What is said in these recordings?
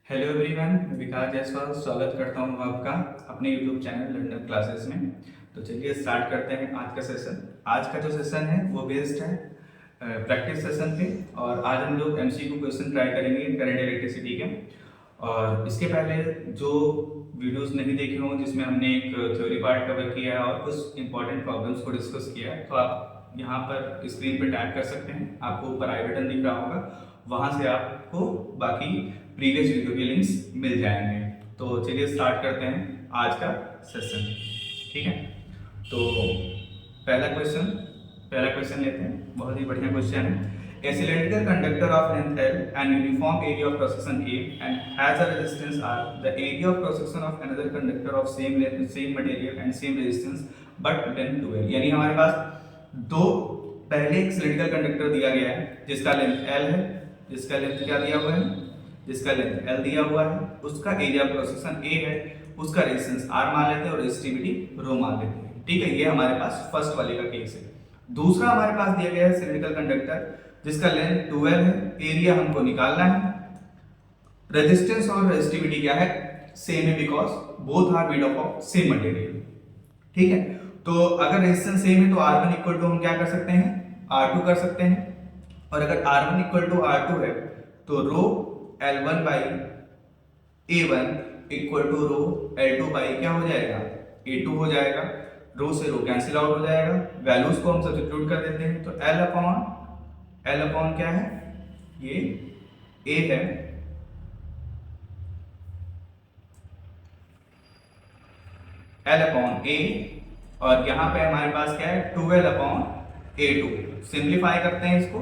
Hello everyone, मैं विकास जायसवाल स्वागत करता हूँ आपका अपने यूट्यूब चैनल लर्नर क्लासेस में। तो चलिए स्टार्ट करते हैं आज का सेशन। आज का जो सेशन है वो बेस्ड है प्रैक्टिस सेशन पे, और आज हम लोग एमसीक्यू क्वेश्चन ट्राई करेंगे करंट इलेक्ट्रिसिटी के। और इसके पहले जो वीडियोस नहीं देखे हों जिसमें हमने एक थ्योरी पार्ट कवर किया है और कुछ इंपॉर्टेंट प्रॉब्लम्स को डिस्कस किया है, तो आप यहाँ पर स्क्रीन पर टैप कर सकते हैं। आपको ऊपर आई बटन दिख रहा होगा, वहाँ से आपको बाकी प्रीवियस वीडियो के लिंक्स मिल जाएंगे। तो चलिए स्टार्ट करते हैं आज का सेशन। ठीक है, तो पहला क्वेश्चन लेते हैं। बहुत ही बढ़िया क्वेश्चन है। A cylindrical conductor of length L and uniform area of cross section A and has a resistance R. The area of cross section of another conductor of same length, same material and same resistance but length 2L। यानी हमारे पास दो पहले एक cylindrical conductor दिया गया है जिसका length L है, जिसका लेंथ क्या दिया हुआ है, जिसका लेंथ L दिया हुआ है, उसका area of cross section A है, उसका रेजिस्टेंस R मान लेते हैं और रेजिस्टिविटी रो मान लेते हैं। ठीक है, ये हमारे पास फर्स्ट वाले का केस है। दूसरा हमारे पास दिया गया है सिलिंड्रिकल कंडक्टर जिसका लेंथ 12 है, एरिया हमको निकालना है, रेजिस्टेंस और रेजिस्टिविटी क्या है, सेम है because both are made of same material. ठीक है, तो अगर रेजिस्टेंस सेम है तो R1 इक्वल टू हम क्या कर सकते हैं, R2 कर सकते हैं। और अगर R1 इक्वल टू R2 है तो rho L1 by A1 equal to rho L2 by क्या हो जाएगा, A2 हो जाएगा। रो से रो कैंसिल आउट हो जाएगा, वैल्यूज को हम सब्स्टिट्यूट कर देते हैं। तो L अपॉन क्या है, ये A है, L अपॉन A, और यहां पे हमारे पास क्या है 12 अपॉन A2। सिंप्लीफाई करते हैं इसको,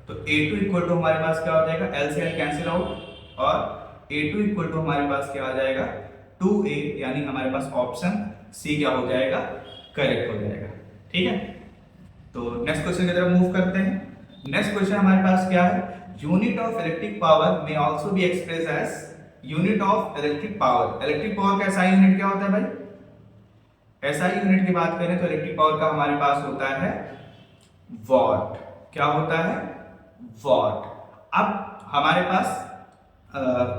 तो A2 इक्वल टू हमारे पास क्या हो जाएगा, L से L कैंसिल आउट, और A2 इक्वल टू हमारे पास क्या आ जाएगा 2A, यानी हमारे पास ऑप्शन C क्या हो जाएगा, करेक्ट हो जाएगा। ठीक है, तो नेक्स्ट क्वेश्चन की तरफ मूव करते हैं। नेक्स्ट क्वेश्चन हमारे पास क्या है, यूनिट ऑफ इलेक्ट्रिक पावर में also be express as unit of electric power. Electric power का एसआई यूनिट क्या होता है भाई, एसआई यूनिट की बात करें तो इलेक्ट्रिक पावर का हमारे पास होता है वॉट। क्या होता है, वॉट। अब हमारे पास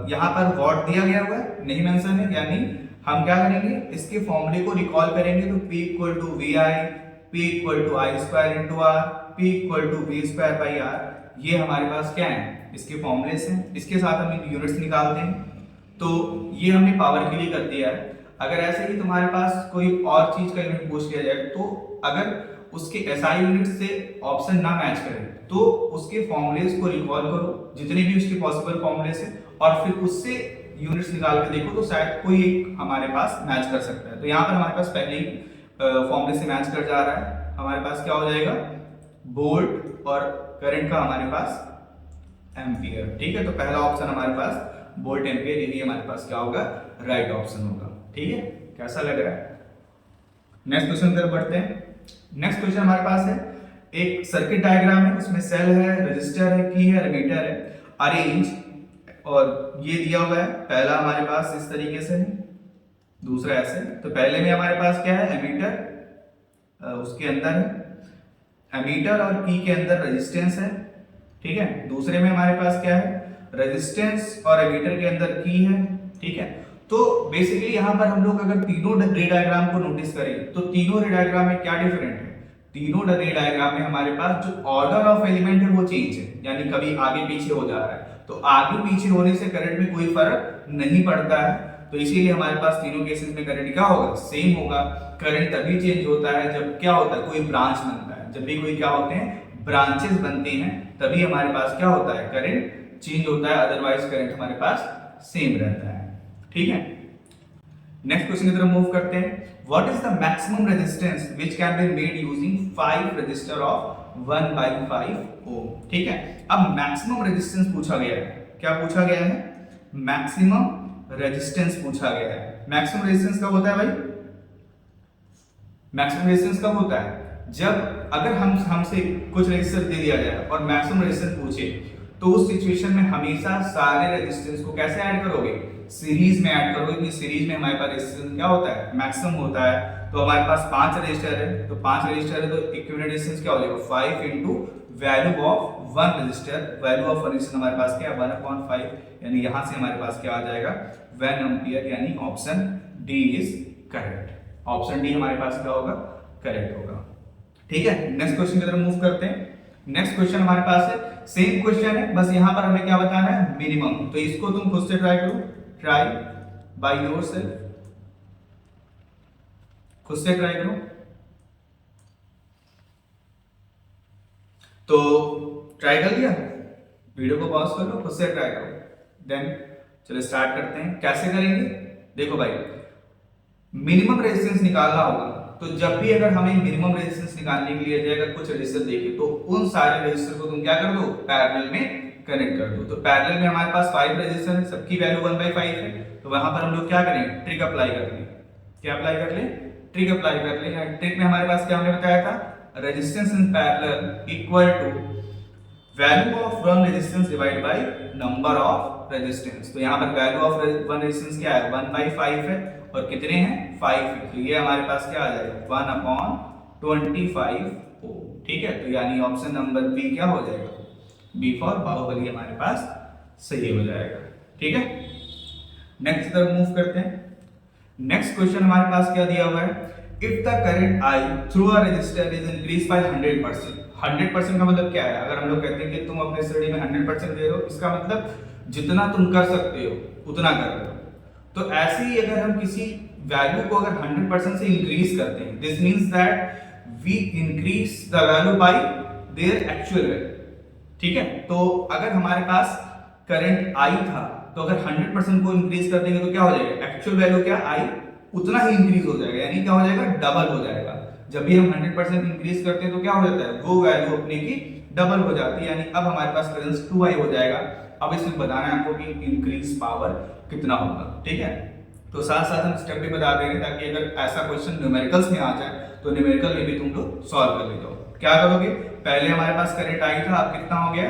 यहां पर वॉट दिया गया हुआ है, नहीं मेंशन है, यानी हम क्या करेंगे, इसके फॉर्मूले को रिकॉल करेंगे। तो P equal to V I, P equal to I square into R, P equal to V square by R. ये हमारे पास क्या है, इसके फॉर्मूलेस हैं। इसके साथ हम यूनिट्स निकालते हैं, तो ये हमने पावर के लिए कर दिया है। अगर ऐसे ही तुम्हारे पास कोई और चीज का यूनिट पूछ लिया जाए, तो अगर उसके एसआई यूनिट से ऑप्शन ना मैच करे तो उसके फॉर्मूलेस को रिकॉल करो, जितने भी उसके पॉसिबल फॉर्मूलेस हैं, और फिर उससे यूनिट्स निकाल के देखो तो शायद कोई एक हमारे पास मैच कर सकता है। तो यहाँ पर हमारे पास पहले ही फॉर्मूले से मैच कर जा रहा है। हमारे पास क्या हो जाएगा, वोल्ट, और करंट का हमारे पास एम्पियर। ठीक है, तो पहला ऑप्शन हमारे पास वोल्ट एम्पियर, यही हमारे पास क्या होगा, राइट ऑप्शन होगा। ठीक है, कैसा लग रहा है। नेक्स्ट क्वेश्चन की तरफ बढ़ते हैं। नेक्स्ट क्वेश्चन हमारे पास है, एक सर्किट डायग्राम है, उसमें सेल है, रजिस्टर है, की है, एमीटर है, अरेंज, और ये दिया हुआ है। पहला हमारे पास इस तरीके से है, दूसरा ऐसे। तो पहले में हमारे पास क्या है, एमीटर, उसके अंदर है एमीटर और की के अंदर रेजिस्टेंस है। ठीक है, दूसरे में हमारे पास क्या है, रेजिस्टेंस और एमीटर के अंदर की है। ठीक है, तो बेसिकली यहाँ पर हम लोग अगर तीनों रे डायग्राम को नोटिस करें तो तीनों रे डायग्राम में क्या डिफरेंट है, तीनों रे डायग्राम में हमारे पास जो ऑर्डर ऑफ एलिमेंट है वो चेंज है, यानी कभी आगे पीछे हो जा रहा है। तो आगे पीछे होने से करंट में कोई फर्क नहीं पड़ता है, तो इसीलिए हमारे पास तीनों केसेस में करंट क्या होगा, सेम होगा। करंट तभी चेंज होता है जब क्या होता है, कोई ब्रांच बनता है। जब भी कोई क्या होते हैं, ब्रांचेस बनते हैं, तभी हमारे पास क्या होता है, करंट चेंज होता है, अदरवाइज करंट हमारे पास सेम रहता है। ठीक है, नेक्स्ट क्वेश्चन की तरफ मूव करते हैं। What is the maximum resistance which can be made using 5 register of 1/5 ओम। ठीक है, अब मैक्सिमम रेजिस्टेंस पूछा गया है। क्या पूछा गया है, मैक्सिमम रेजिस्टेंस पूछा गया है। मैक्सिमम रेजिस्टेंस कब होता है भाई, मैक्सिमम रेजिस्टेंस कब होता है, जब अगर हमसे कुछ रेजिस्टेंस दे दिया जाए और मैक्सिमम रेजिस्टेंस पूछे, तो उस सिचुएशन में हमेशा सारे रेजिस्टेंस को कैसे ऐड करोगे, सीरीज में ऐड करोगे, क्योंकि सीरीज में हमारे पास रेजिस्टेंस क्या होता है, मैक्सिमम होता है। तो हमारे पास 5 रजिस्टर है, तो 5 रजिस्टर है तो इक्विवेलेंट रेजिस्टेंस क्या हो जाएगा, 5 into value of one register, value of one register हमारे पास क्या है 1/5, यानी यहां से हमारे पास क्या आ जाएगा 1 एम्पियर, यानी option D is correct. Option D हमारे पास क्या होगा, करेक्ट होगा। ठीक है, नेक्स्ट क्वेश्चन की तरफ मूव करते हैं। नेक्स्ट क्वेश्चन हमारे पास है, सेम क्वेश्चन है, बस यहां पर हमें क्या बताना है मिनिमम। तो इसको तुम खुद से ट्राई करो, ट्राई बाय योरसेल्फ, खुद से ट्राई करो। तो ट्राई कर दिया, वीडियो को पॉज कर लो, खुद से ट्राई करो, देन चलो स्टार्ट करते हैं। कैसे करेंगे, देखो भाई मिनिमम रेजिस्टेंस निकालना होगा, तो जब भी अगर हमें मिनिमम रेजिस्टेंस निकालने के लिए अगर कुछ रेजिस्टर देखे तो उन सारे रेजिस्टर को तुम क्या कर दो, पैरेलल में कनेक्ट कर दो। तो पैरेलल में हमारे पास 5 रेजिस्टर है, सबकी वैल्यू 1/5 है, तो वहां पर हम लोग क्या करें, ट्रिक अप्लाई कर लें। क्या अप्लाई कर लें, ट्रिक अप्लाई कर लें। ट्रिक में हमारे पास क्या हमने बताया था, resistance in parallel equal to value of one resistance divide by number of resistance. तो यहाँ पर वैल्यू ऑफ वन रेजिस्टेंस क्या है 1/5 है, और कितने हैं 5 है, तो ये हमारे पास क्या आ जाएगा 1/25 ओम। ठीक है, तो यानी ऑप्शन नंबर बी क्या हो जाएगा, बी फॉर बाहुबली हमारे पास सही हो जाएगा। ठीक है, नेक्स्ट तरफ मूव करते हैं। नेक्स्ट क्वेश्चन हमारे पास क्या दिया हुआ है, if the current I through a resistor is increase by 100%। 100% का मतलब क्या है, अगर हम लोग कहते हैं कि तुम अपने स्टडी में 100% दे रहे हो, इसका मतलब जितना तुम कर सकते हो उतना कर रहे हो। तो ऐसे ही अगर हम किसी वैल्यू को अगर 100% से इंक्रीज करते हैं, this means that we increase the value by their actual value. ठीक है, तो अगर हमारे पास करंट आई था, तो अगर 100% को इंक्रीज कर देंगे तो क्या हो जाएगा, एक्चुअल वैल्यू क्या आई उतना ही इंक्रीज हो जाएगा, यानी क्या हो जाएगा डबल हो जाएगा। जब भी हम 100% इंक्रीज करते हैं तो क्या हो जाता है, वो वैल्यू अपने की डबल हो जाती है, यानी अब हमारे पास करंट 2i हो जाएगा। अब इसमें बताना है आपको कि इंक्रीज पावर कितना होगा। ठीक है, तो साथ साथ हम स्टेप भी बता देंगे, ताकि अगर ऐसा क्वेश्चन न्यूमेरिकल्स में आ जाए तो न्यूमेरिकल में भी तुम लोग सॉल्व कर ले जाओ। क्या करोगे, पहले हमारे पास करंट आई था, अब कितना हो गया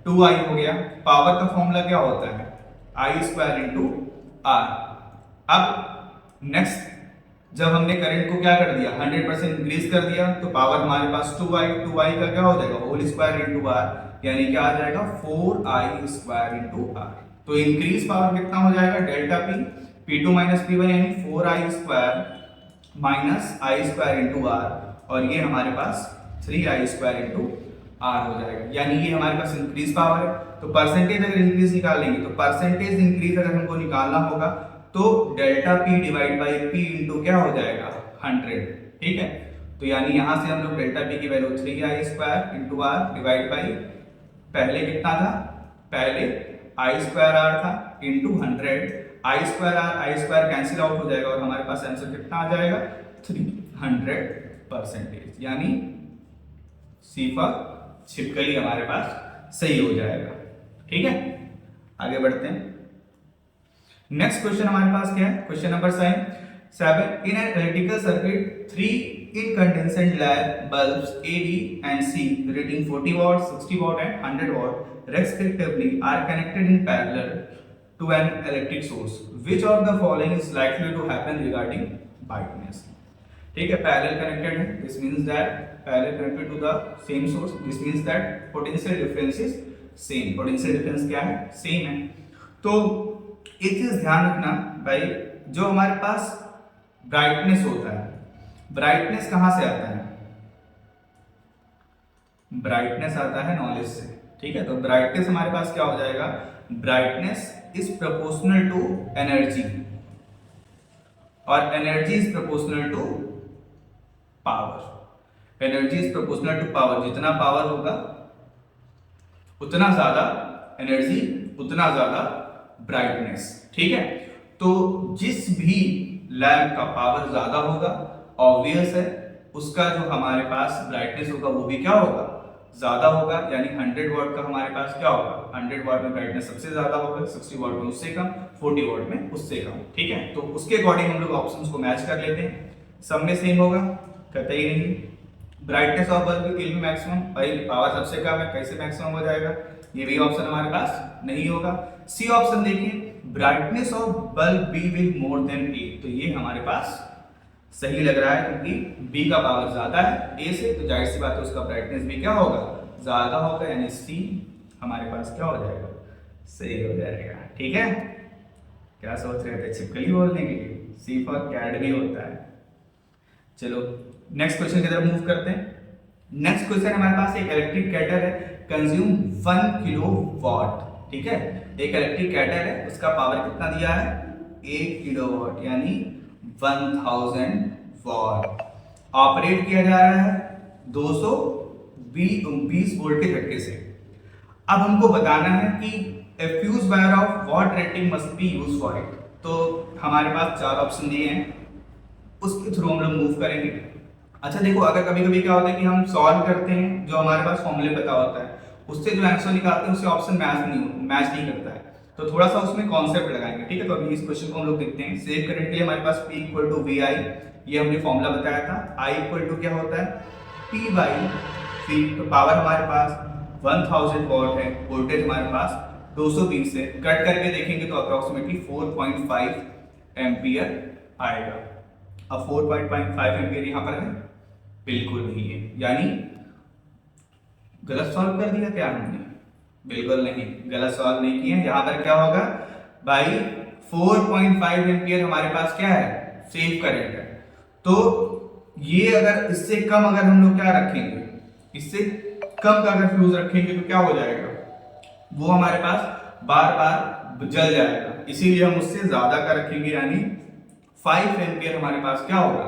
2i हो गया। पावर का फॉर्मूला क्या होता है I² × R। अब नेक्स्ट जब हमने करंट को क्या कर दिया 100% इंक्रीज कर दिया, तो पावर हमारे पास 2i का क्या हो जाएगा होल स्क्वायर × R, यानी क्या आ जाएगा 4i² × R। तो इंक्रीज पावर कितना हो जाएगा डेल्टा P2 - P1 यानी 4i² - i² × R, और ये हमारे पास 3i² × R हो जाएगा, यानी ये हमारे पास इंक्रीज पावर है। तो परसेंटेज अगर इंक्रीज निकालेंगे, तो परसेंटेज इंक्रीज अगर हमको निकालना होगा तो delta P divide by P into क्या हो जाएगा 100। ठीक है, तो यानी यहां से हम लोग डेल्टा P की value 3i² × R divide by पहले कितना था, पहले i² R था इंटू 100, i² कैंसिल आउट हो जाएगा और हमारे पास आंसर कितना आ जाएगा 300%, यानी सी फॉर छिपकली हमारे पास सही हो जाएगा। ठीक है, आगे बढ़ते हैं। नेक्स्ट क्वेश्चन हमारे पास क्या है, question number 7 in an electrical circuit 3 incandescent lamp bulbs A, B and C rating 40 watt, 60 watt and 100 watt respectively are connected in parallel to an electric source. Which of the following is likely to happen regarding brightness? ठीक है, parallel connected है, this means that parallel connected to the same source, this means that potential difference is same. Potential difference क्या है, same है। तो एक चीज ध्यान रखना भाई, जो हमारे पास ब्राइटनेस होता है, ब्राइटनेस कहां से आता है, ब्राइटनेस आता है नॉलेज से। ठीक है, तो ब्राइटनेस हमारे पास क्या हो जाएगा, brightness is proportional to energy, और energy is proportional to power. Energy is proportional to power, जितना पावर होगा उतना ज्यादा एनर्जी, उतना ज्यादा ब्राइटनेस। ठीक है, तो जिस भी लैंप का पावर ज्यादा होगा, ऑब्वियस है उसका जो हमारे पास ब्राइटनेस होगा वो भी क्या होगा, ज्यादा होगा। यानी 100 वॉट का हमारे पास क्या होगा, 100 वॉट में ब्राइटनेस सबसे ज्यादा होगा, 60 वॉट में उससे कम, 40 वॉट में उससे कम। ठीक है, तो उसके अकॉर्डिंग हम लोग ऑप्शंस को मैच कर लेते हैं। सब में सेम होगा, कहते ही नहीं। Brightness of bulb will be maximum, भाई पावर सबसे कम है, कैसे मैक्सिमम हो जाएगा, ये भी ऑप्शन हमारे पास नहीं होगा। सी ऑप्शन देखिए, brightness of bulb b will more than a, तो ये हमारे पास सही लग रहा है, क्योंकि बी का पावर ज्यादा है ए से, तो जाहिर सी बात है उसका ब्राइटनेस भी क्या होगा, ज्यादा होगा, यानी सी हमारे पास क्या हो जाएगा, सही हो जाएगा। ठीक है, क्या सोच रहे थे छिपकली बोलने के लिए, सी फॉर कैट भी होता है। चलो नेक्स्ट क्वेश्चन की तरफ मूव करते हैं। नेक्स्ट क्वेश्चन हमारे पास एक इलेक्ट्रिक कैटल है, कंज्यूम 1 किलोवाट। ठीक है, एक इलेक्ट्रिक कैटल है, उसका पावर कितना दिया है, 1 किलोवाट यानी 1000 वॉट। ऑपरेट किया जा रहा है 220 वोल्ट के झटके से। अब हमको बताना है कि a fuse wire of what rating must be used for it। तो हमारे पास 4 ऑप्शन दिए हैं, उसके थ्रू हम लोग मूव करेंगे। अच्छा देखो, अगर कभी कभी क्या होता है कि हम सॉल्व करते हैं, जो हमारे पास फॉर्मूले पता होता है, उससे जो आंसर निकालते हैं उससे ऑप्शन मैच नहीं करता है, तो थोड़ा सा उसमें कॉन्सेप्ट लगाएंगे। ठीक है, तो अभी इस क्वेश्चन को हम लोग देखते हैं। सेव करंट के लिए हमारे पास P इक्वल टू वी आई, ये हमने फॉर्मूला बताया था। I इक्वल टू क्या होता है, P बाई V। तो पावर हमारे पास 1000 वॉट है, वोल्टेज हमारे पास 220 है, कट करके देखेंगे तो अप्रोक्सीमेटली 4.5 एम्पियर आएगा। अब 4.5 एम्पियर यहाँ पर है, बिल्कुल नहीं है, यानी गलत सॉल्व कर दिया क्या हमने, बिल्कुल नहीं, गलत सॉल्व नहीं किया। यहाँ पर क्या होगा भाई, 4.5 एम्पियर हमारे पास क्या है, सेव करंट है। तो ये अगर इससे कम अगर हम लोग क्या रखेंगे, इससे कम का अगर फ्यूज रखेंगे तो क्या हो जाएगा, वो हमारे पास बार बार जल जाएगा, इसीलिए हम उससे ज्यादा का रखेंगे, यानी 5 एम्पियर हमारे पास क्या होगा,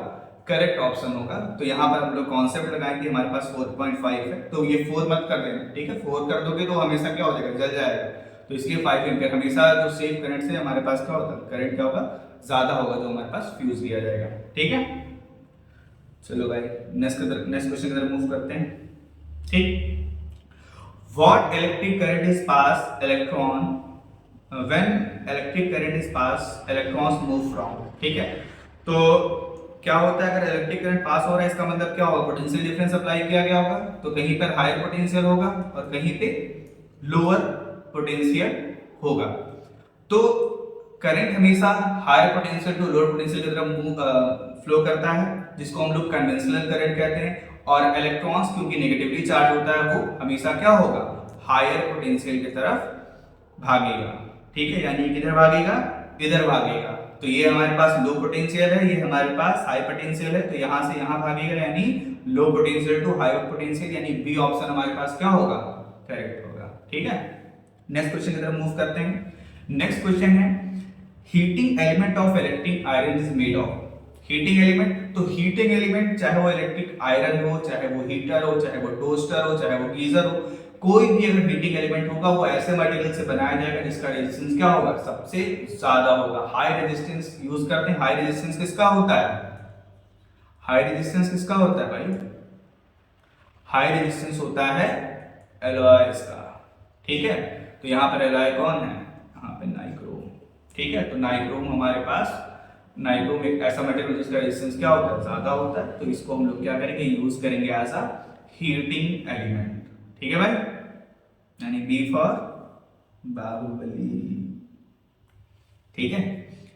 करेक्ट ऑप्शन होगा। तो यहाँ पर हम लोग कॉन्सेप्ट लगाएंगे, हमारे पास 4.5 है, तो ये 4 मत कर देना। ठीक है, 4 कर दोगे तो हमेशा क्या हो जाएगा, जल जाएगा। तो इसलिए 5 एम्पियर हमेशा जो सेव करंट से हमारे पास क्या होता है, करंट क्या होगा, ज्यादा होगा, जो हमारे पास फ्यूज दिया जाएगा। ठीक है, चलो भाई नेक्स्ट क्वेश्चन की तरफ मूव करते हैं। ठीक, what electric current is passed electron when electric current is passed electrons move from। ठीक है, तो क्या होता है, अगर इलेक्ट्रिक करंट पास हो रहा है, इसका मतलब क्या होगा, पोटेंशियल डिफरेंस अप्लाई किया गया होगा, तो कहीं पर हायर पोटेंशियल होगा और कहीं पे लोअर पोटेंशियल होगा। तो करंट हमेशा higher potential to lower potential की तरफ फ्लो करता है, जिसको हम लोग कन्वेंशनल करंट कहते हैं। और इलेक्ट्रॉन्स क्योंकि नेगेटिवली चार्ज होता है, वो हमेशा क्या होगा, हायर पोटेंशियल की तरफ भागेगा। ठीक है, यानी किधर भागेगा, इधर भागेगा। तो ये हमारे पास लो पोटेंशियल है, ये हमारे पास हाई पोटेंशियल है, तो यहां से यहां भागेगा, यानी low potential to high potential, यानी बी ऑप्शन हमारे पास क्या होगा, करेक्ट होगा। ठीक है, नेक्स्ट क्वेश्चन की तरफ मूव करते हैं। नेक्स्ट क्वेश्चन है, heating element of electric iron is made of. Heating element, तो हीटिंग एलिमेंट चाहे वो इलेक्ट्रिक आयरन हो, चाहे वो हीटर हो, चाहे वो टोस्टर हो, चाहे वो गीजर हो, कोई भी अगर हीटिंग एलिमेंट होगा वो ऐसे मटेरियल से बनाया जाएगा जिसका रेजिस्टेंस क्या होगा, सबसे ज्यादा होगा। हाई रेजिस्टेंस यूज करते हैं। हाई रेजिस्टेंस किसका होता है, हाई रेजिस्टेंस किसका होता है भाई, हाई रेजिस्टेंस होता है एलॉयज का। ठीक है, तो यहाँ पर एलॉय कौन है, यहाँ पे नाइक्रोम। ठीक है, तो नाइक्रोम हमारे पास, नाइक्रोम एक ऐसा मटेरियल जिसका रेजिस्टेंस क्या होता है, ज्यादा होता है, तो इसको हम लोग क्या करेंगे, यूज करेंगे एज अ हीटिंग एलिमेंट। ठीक है भाई, यानी बी फॉर बाहुबली। ठीक है,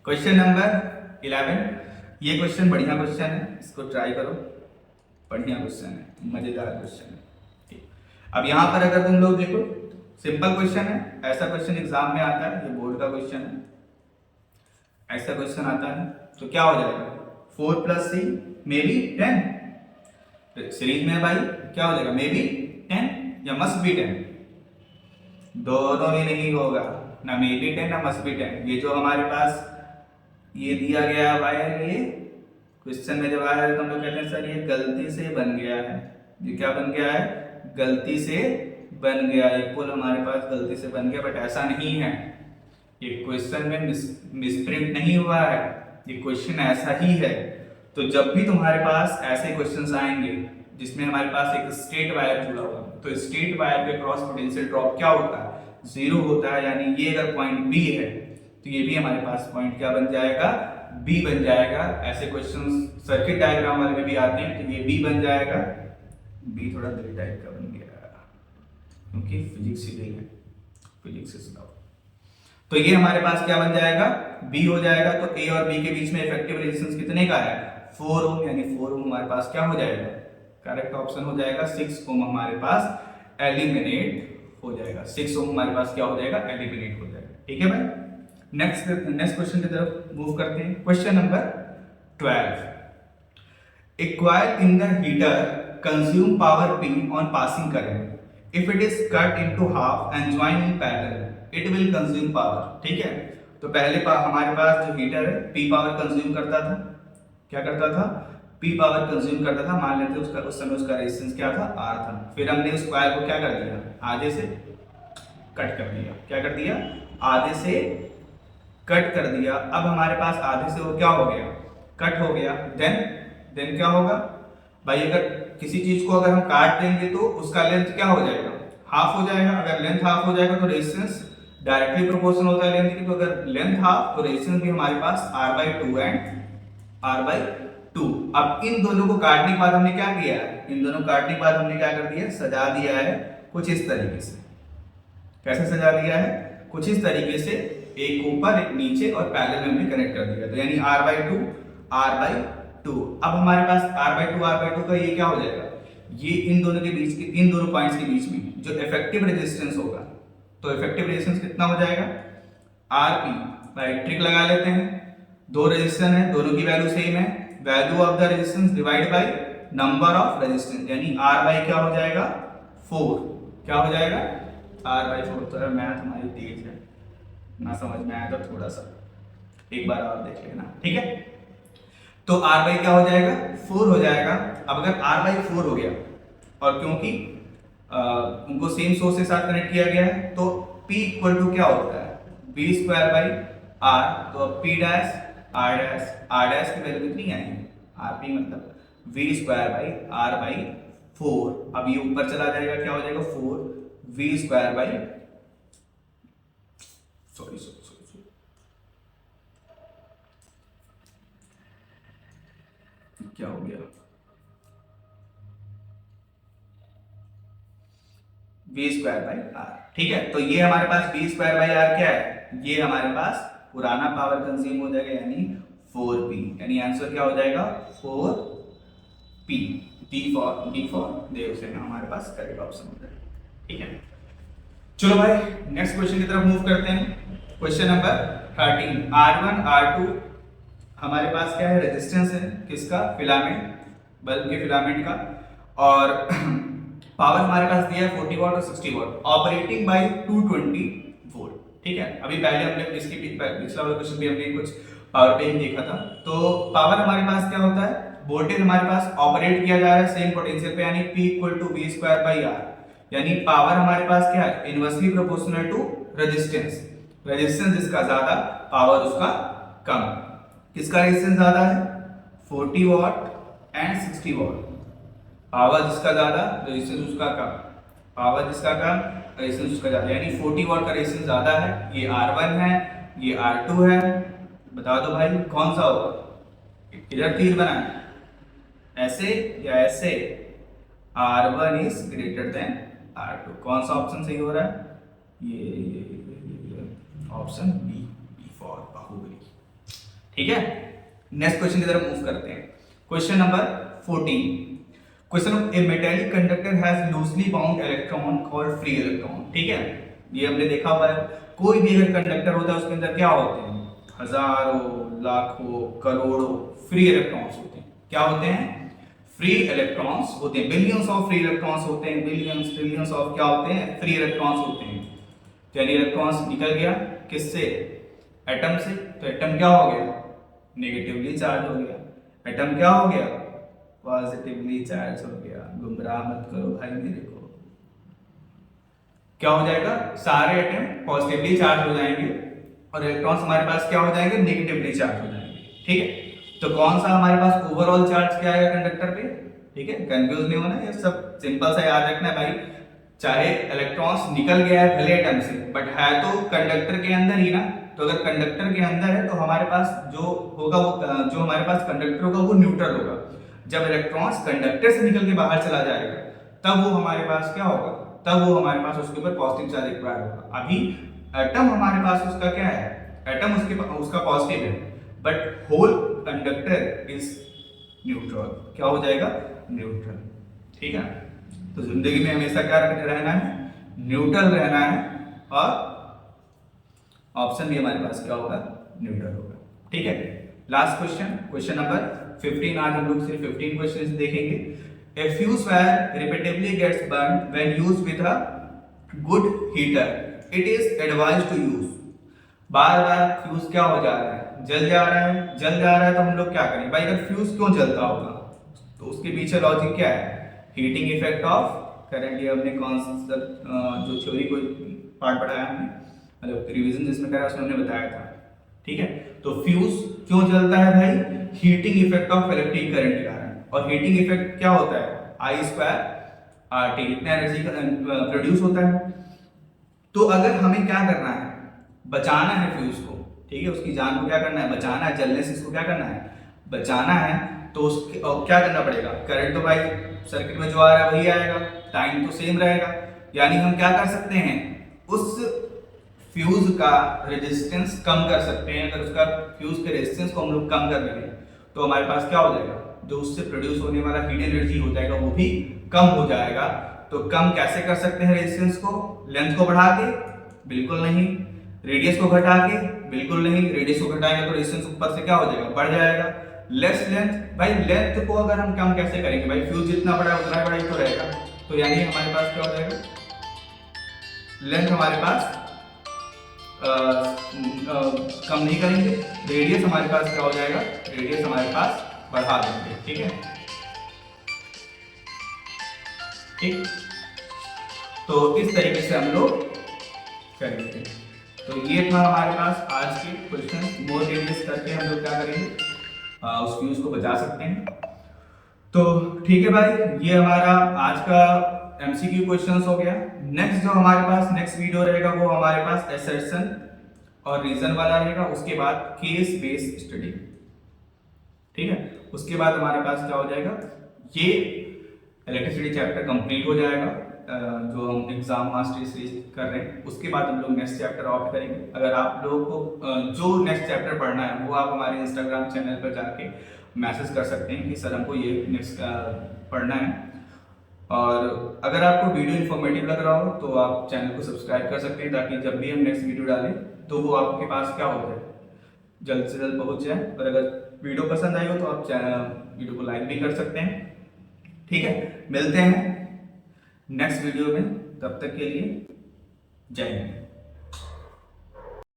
क्वेश्चन नंबर 11, ये क्वेश्चन बढ़िया क्वेश्चन है, इसको ट्राई करो, बढ़िया क्वेश्चन है, मजेदार क्वेश्चन है। ठीक, अब यहाँ पर अगर तुम लोग देखो, सिंपल क्वेश्चन है, ऐसा क्वेश्चन एग्जाम में आता है, ये बोर्ड का क्वेश्चन है, ऐसा क्वेश्चन आता है, तो क्या हो जाएगा, 4 + C मे बी 10। सीरीज में भाई क्या हो जाएगा, मे बी 10 या मस्ट बी 10, दोनों भी नहीं होगा, ना मे बी 10 ना मस्ट बी 10। ये जो हमारे पास ये दिया गया है भाई, ये क्वेश्चन में जब आया है तो हम लोग कहते हैं सर ये गलती से बन गया है। ये क्या बन गया है, गलती से बन गया, ये पुल हमारे पास गलती से बन गया, बट ऐसा नहीं है, ये क्वेश्चन में मिसप्रिंट नहीं हुआ है, ये क्वेश्चन ऐसा ही है। तो जब भी तुम्हारे पास ऐसे क्वेश्चंस आएंगे जिसमें हमारे पास एक स्ट्रेट वायर जुड़ा हुआ, तो स्ट्रेट वायर पे क्रॉस पोटेंशियल ड्रॉप क्या होता है, 0 होता है, यानी ये अगर पॉइंट बी है तो ये भी हमारे पास पॉइंट क्या बन जाएगा, बी बन जाएगा। ऐसे क्वेश्चंस सर्किट डायग्राम वाले में भी आते हैं, तो ये बी बन जाएगा, बी थोड़ा दिल टाइप का बन गया क्योंकि फिजिक्स सीधी है, फिजिक्स इज लव। तो ये हमारे पास क्या बन जाएगा, बी हो जाएगा। तो ए और बी के बीच में इफेक्टिव रेजिस्टेंस कितने का है, 4 ओम, यानी 4 ओम हमारे पास क्या हो जाएगा, करेक्ट ऑप्शन हो जाएगा। 6 ओम हमारे पास एलिमिनेट हो जाएगा। 6 ओम हमारे पास क्या हो जाएगा, एलिमिनेट हो जाएगा। ठीक है भाई, नेक्स्ट क्वेश्चन की तरफ मूव करते हैं। Question number 12, a coil in the heater consume power P on passing current। If it is cut into half and joined in parallel, it will consume power। ठीक है, तो पहले हमारे पास जो हीटर है P पावर कंज्यूम करता था, क्या करता था, P पावर कंज्यूम करता था। मान लेते उसका उस समय उसका रेजिस्टेंस क्या था, R था। फिर हमने उस कॉइल को क्या कर दिया, आधे से कट कर दिया। क्या कर दिया, आधे से कट कर दिया। अब हमारे पास आधे से वो क्या हो गया, कट हो गया। देन क्या होगा भाई, अगर किसी चीज को अगर हम काट देंगे तो उसका लेंथ क्या हो जाएगा, हाफ हो जाएगा। अगर लेंथ हाफ हो जाएगा तो रेजिस्टेंस डायरेक्टली प्रोपोर्शनल होता है लेंथ की। तो अगर लेंथ हाफ तो रेजिस्टेंस भी हमारे पास R/2 एंड R/2। अब इन दोनों को काटने के बाद हमने क्या किया है, इन दोनों काटने के बाद हमने क्या कर दिया, सजा दिया है कुछ इस तरीके से। कैसे सजा दिया है, कुछ इस तरीके से, एक ऊपर एक नीचे और पैरेलल में हमने कनेक्ट कर दिया। तो यानी R/2 R/2। अब हमारे पास R/2 का ये क्या हो जाएगा, ये इन दोनों के बीच के, इन दोनों पॉइंट्स के बीच में जो इफेक्टिव रेजिस्टेंस होगा, तो इफेक्टिव रेजिस्टेंस कितना हो जाएगा, Rp। भाई ट्रिक लगा लेते हैं, दो रेजिस्टेंस है, दोनों की वैल्यू सेम है, value of the resistance divide by number of resistance, यानी R क्या हो जाएगा, 4। क्या हो जाएगा, R/4। तो मैथ हमारी तेज है ना, समझ में आया तो थोड़ा सा एक बार और देख लेना। ठीक है, तो R क्या हो जाएगा, 4 हो जाएगा। अब अगर R/4 हो गया और क्योंकि उनको सेम सोर्स के साथ कनेक्ट किया गया है, तो P इक्वल टू क्या होता है, V²/R। तो P डैश R डैश की वैल्यू कितनी आएगी, Rp मतलब V²/R/4। अब ये ऊपर चला जाएगा, क्या हो जाएगा, 4 V², सॉरी क्या हो गया, V²/R। ठीक है, तो ये हमारे पास V²/R क्या है, ये हमारे पास पुराना पावर कंज्यूम हो जाएगा, यानी 4P। यानी आंसर क्या हो जाएगा, 4P। डी फॉर देवसेना हमारे पास करेक्ट ऑप्शन हो जाएगा। ठीक है, चलो भाई नेक्स्ट क्वेश्चन की तरफ मूव करते हैं। क्वेश्चन नंबर 13, R1 R2 हमारे पास क्या है, रेजिस्टेंस है किसका, फिलामेंट, बल्ब के फिलामेंट का। और पावर हमारे पास दिया है 40 वाट और 60 वाट, ऑपरेटिंग बाय 220 वोल्ट। ठीक है, अभी पहले हमने इसके पिछला वाला क्वेश्चन भी हमने कुछ पावर पे ही देखा था। तो पावर हमारे पास क्या होता है, वोल्टेज हमारे पास ऑपरेट किया जा रहा है सेम पोटेंशियल पे, यानी P इक्वल टू V²/R। यानी पावर हमारे पास क्या है, inversely proportional to resistance. Resistance जिसका ज्यादा, पावर उसका कम। किसका रेजिस्टेंस ज्यादा है, 40 वाट एंड 60 वाट। पावर जिसका ज्यादा, रेजिस्टेंस उसका कम। पावर जिसका कम, रेजिस्टेंस उसका ज्यादा। यानी 40 वाट का रेजिस्टेंस ज्यादा है, ये R1 है, ये R2 है। बता दो भाई कौन सा होगा, इधर तीर बनाए, ऐसे या ऐसे। R1 is greater than R2। कौन सा ऑप्शन सही हो रहा है, ये ऑप्शन बी फॉर बाहुबली। ठीक है, नेक्स्ट क्वेश्चन की तरफ मूव करते हैं। Question number 14, question of A metallic conductor has loosely bound electron called free electron. ठीक है, ये हमने देखा हुआ है, कोई भी अगर कंडक्टर होता है उसके अंदर क्या होते हैं, हजारों, लाखों, करोड़ों फ्री इलेक्ट्रॉन्स होते हैं। क्या होते हैं, फ्री इलेक्ट्रॉन्स होते हैं, बिलियंस ऑफ फ्री इलेक्ट्रॉन्स होते हैं, बिलियंस ट्रिलियंस ऑफ क्या होते हैं, फ्री इलेक्ट्रॉन्स होते हैं। यानी इलेक्ट्रॉन्स निकल गया किससे, एटम से। तो एटम क्या हो गया, नेगेटिवली चार्ज हो गया। एटम क्या हो गया, पॉजिटिवली चार्ज हो गया। गुमराह मत करो भाई मेरे को। क्या हो जाएगा, सारे एटम पॉजिटिवली चार्ज हो जाएंगे और इलेक्ट्रॉन्स हमारे पास क्या हो जाएंगे, नेगेटिवली चार्ज हो जाएंगे। ठीक है, तो कौन सा हमारे पास ओवरऑल चार्ज क्या आएगा कंडक्टर पे। ठीक है, कंफ्यूज नहीं होना, ये सब सिंपल सा याद रखना है भाई। चाहे इलेक्ट्रॉन्स निकल गया है भले एटम से, बट है तो कंडक्टर के अंदर ही ना। तो अगर कंडक्टर के अंदर है तो हमारे पास जो होगा वो, जो हमारे पास कंडक्टर होगा वो न्यूट्रल होगा। जब इलेक्ट्रॉन्स कंडक्टर से निकल के बाहर चला जाएगा तब वो हमारे पास क्या होगा, तब वो हमारे पास उसके ऊपर पॉजिटिव चार्ज रिक्वायर होगा। अभी एटम हमारे पास उसका क्या है, एटम उसका पॉजिटिव है, but whole conductor is neutral. क्या हो जाएगा, न्यूट्रल। ठीक है, तो जिंदगी में हमेशा क्या रहना है, न्यूट्रल रहना है, और ऑप्शन भी हमारे पास क्या होगा, न्यूट्रल होगा। ठीक है, लास्ट क्वेश्चन, क्वेश्चन नंबर 15। आज हम लोग सिर्फ 15 क्वेश्चन देखेंगे। A fuse wire repeatedly gets burned when used with a good heater. It is advised to use. Bar bar fuse क्या हो जा रहा है, जल जा रहा है, जल जा रहा है, तो हम लोग क्या करें भाई, अगर फ्यूज क्यों जलता होगा, तो उसके पीछे लॉजिक क्या है, हीटिंग इफेक्ट ऑफ करंट। ये हमने कॉन्सेप्ट जो थ्योरी को पार्ट पढ़ाया हमने, मतलब रिवीजन जिसमें करा उसमें हमने बताया था। ठीक है, तो फ्यूज क्यों जलता है भाई, heating effect of electric current के कारण। और हीटिंग इफेक्ट क्या होता है, I²RT, इतना एनर्जी प्रोड्यूस होता है। तो अगर हमें क्या करना है, बचाना है फ्यूज को, ठीक है, उसकी जान को क्या करना है, बचाना है, जलने से इसको क्या करना है, बचाना है, तो उसके क्या करना पड़ेगा, करंट तो भाई सर्किट में जो आ रहा है वही आएगा, टाइम तो सेम रहेगा। यानी हम क्या कर सकते हैं, उस फ्यूज का रेजिस्टेंस कम कर सकते हैं। अगर उसका फ्यूज के रेजिस्टेंस को हम लोग कम कर देंगे तो हमारे पास क्या हो जाएगा, जो उससे प्रोड्यूस होने वाला हीट एनर्जी हो जाएगा वो भी कम हो जाएगा। तो कम कैसे कर सकते हैं रेजिस्टेंस को, लेंथ को बढ़ा के, बिल्कुल नहीं। रेडियस को घटा के, बिल्कुल नहीं। रेडियस को घटाएंगे तो रेजिस्टेंस ऊपर से क्या हो जाएगा, बढ़ जाएगा। लेस लेंथ, भाई लेंथ को अगर हम कम कैसे करेंगे भाई, फ्यूज जितना बड़ा है उतना बड़ा ही तो रहेगा। तो यानी हमारे पास क्या हो जाएगा, लेंथ हमारे पास कम नहीं करेंगे, रेडियस हमारे पास क्या हो जाएगा, रेडियस हमारे पास बढ़ा देंगे। ठीक है, ठीक, तो इस तरीके से हम लोग करेंगे। तो ये था हमारे पास आज के क्वेश्चन। मोर रेडियस करके हम लोग क्या करेंगे, उस फ्यूज को बचा सकते हैं। तो ठीक है भाई, ये हमारा आज का एमसीक्यू क्वेश्चंस हो गया। नेक्स्ट जो हमारे पास नेक्स्ट वीडियो रहेगा वो हमारे पास असर्शन और रीजन वाला रहेगा, उसके बाद केस बेस्ड स्टडी। ठीक है, उसके बाद हमारे पास क्या हो जाएगा, ये इलेक्ट्रिसिटी चैप्टर कंप्लीट हो जाएगा, जो हम एग्जाम मास्टर सीरीज कर रहे हैं। उसके बाद हम लोग नेक्स्ट चैप्टर ऑप्ट करेंगे। अगर आप लोगों को जो नेक्स्ट चैप्टर पढ़ना है वो आप हमारे इंस्टाग्राम चैनल पर जाके मैसेज कर सकते हैं कि सर हमको ये नेक्स्ट पढ़ना है। और अगर आपको वीडियो इन्फॉर्मेटिव लग रहा हो तो आप चैनल को सब्सक्राइब कर सकते हैं, ताकि जब भी हम नेक्स्ट वीडियो डालें तो वो आपके पास क्या हो जाए, जल्द से जल्द पहुंच जाए। और अगर वीडियो पसंद आई हो तो आप वीडियो को लाइक भी कर सकते हैं। ठीक है, मिलते हैं नेक्स्ट वीडियो में, तब तक के लिए जय हिंद।